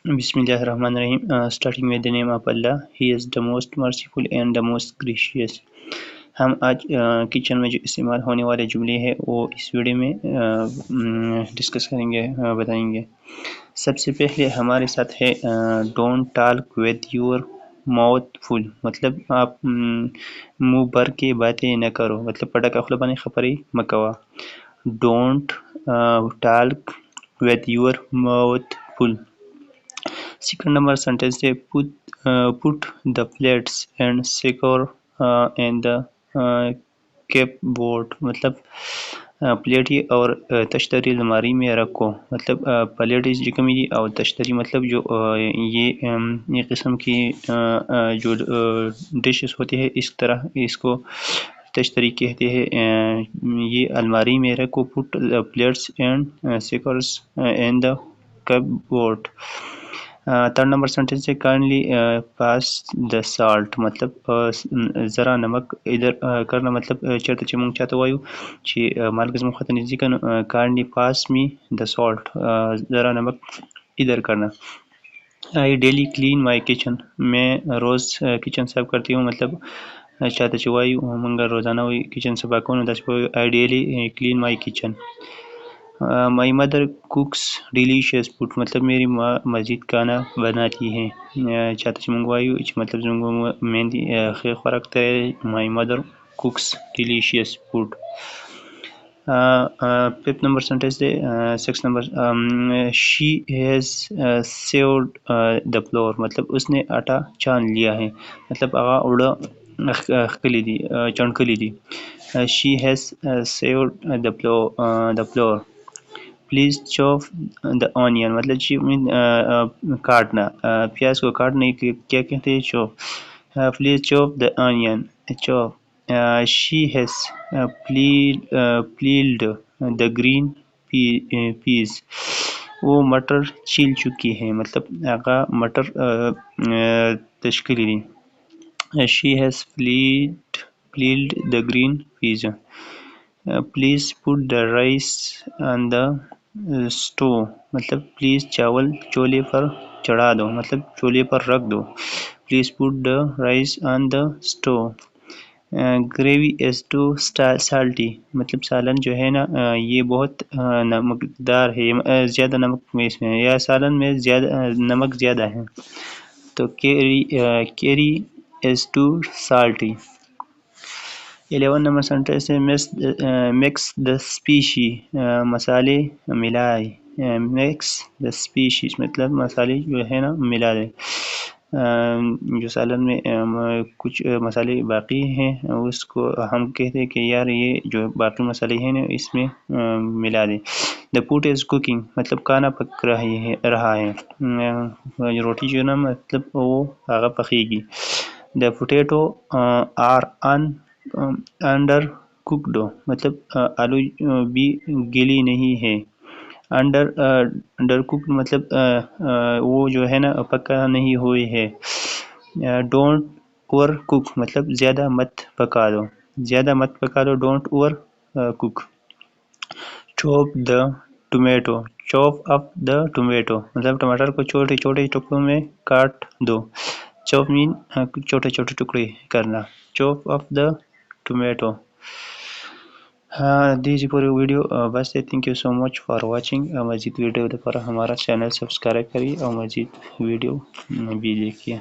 Bismillahirrahmanirrahim. Starting with the name of Allah, He is the most merciful and the most gracious. हम आज kitchen में जो इस्तेमाल होने वाले जुमले हैं वो इस वीडियो में डिस्कस करेंगे, बताएंगे। सबसे पहले हमारे साथ है don't talk with your mouth full, मतलब आप मुंह भर के बातें न करो, मतलब पटाखा खुलबाने खपरी मकवा। Don't talk with your mouth full. Second number sentence है put the plates and secure in the cupboard, मतलब प्लेटी और तश्तरी अलमारी में रखो। मतलब प्लेट जो कमी और तश्तरी मतलब जो ये किस्म की जो डिशेस होती है, इस तरह इसको तश्तरी कहते हैं। ये अलमारी में रखो। Put plates and seekers in the cupboard. Third number sentence है काइंडली पास द साल्ट, मतलब ज़रा नमक इधर करना, मतलब चरते चमुंग चाहते वायु ची मालकस मुखतनी जिकन kindly pass me the salt, ज़रा नमक इधर करना। I daily clean my kitchen, मैं रोज़ किचन साफ करती हूँ, मतलब चाहते चवायु मंगा रोज़ाना हुई किचन साफ करूँ। I daily clean my kitchen. My mother cooks delicious food, मतलब मेरी माँ मज़ीद खाना बनाती हैं। चाहते मंगवायु मतलब मेहंदी खैर ख़ुराक है। My mother cooks delicious food. Fifth number sentence है six number she has sieved the flour, मतलब उसने आटा छान लिया है, मतलब आगा उड़ा खली दी चौंकली दी। She has sieved the flour. Please chop the onion, मतलब काटना, प्याज को काटने के क्या कहते हैं, chop. Please chop the onion, chop. She has peeled the green peas, वो मटर छील चुकी है, मतलब आगा मटर तश्कील दी। शी हैज़ peeled the green peas. Please put the rice on the stove, मतलब प्लीज़ चावल चूल्हे पर चढ़ा दो, मतलब चूल्हे पर रख दो। Please put the rice on the stove. Gravy is too salty, मतलब सालन जो है ना ये बहुत नमकदार है, ज़्यादा नमक में इसमें है, या सालन में ज़्यादा नमक ज़्यादा है। तो curry is too salty. 11 number sentence है मिक्स द स्पीशी, मसाले मिलाए। मिक्स द स्पीशीज, मतलब मसाले जो है ना मिला दे। जो सालन में कुछ मसाले बाकी हैं उसको हम कहते हैं कि यार ये जो बाकी मसाले हैं ना इसमें मिला दे। द फूड इज़ कुकिंग, मतलब खाना पक रहा है। रोटी जो ना मतलब वो आगा पकेगी। The potato are undercooked, मतलब आलू भी गली नहीं है। अंडर कुकड मतलब वो जो है ना पका नहीं हुई है। डोंट ओवर कुक, मतलब ज़्यादा मत पका दो, ज़्यादा मत पका दो। Don't over cook. Chop the tomato, chop up the tomato, मतलब टमाटर को छोटे छोटे टुकड़ों में काट दो। चॉप मीन छोटे छोटे टुकड़े करना। Chop up the tomato. This पूरी वीडियो बस है। Thank you so much for watching. मज़ीद वीडियो पर हमारा चैनल सब्सक्राइब करिए और मज़ीद वीडियो भी देखिए।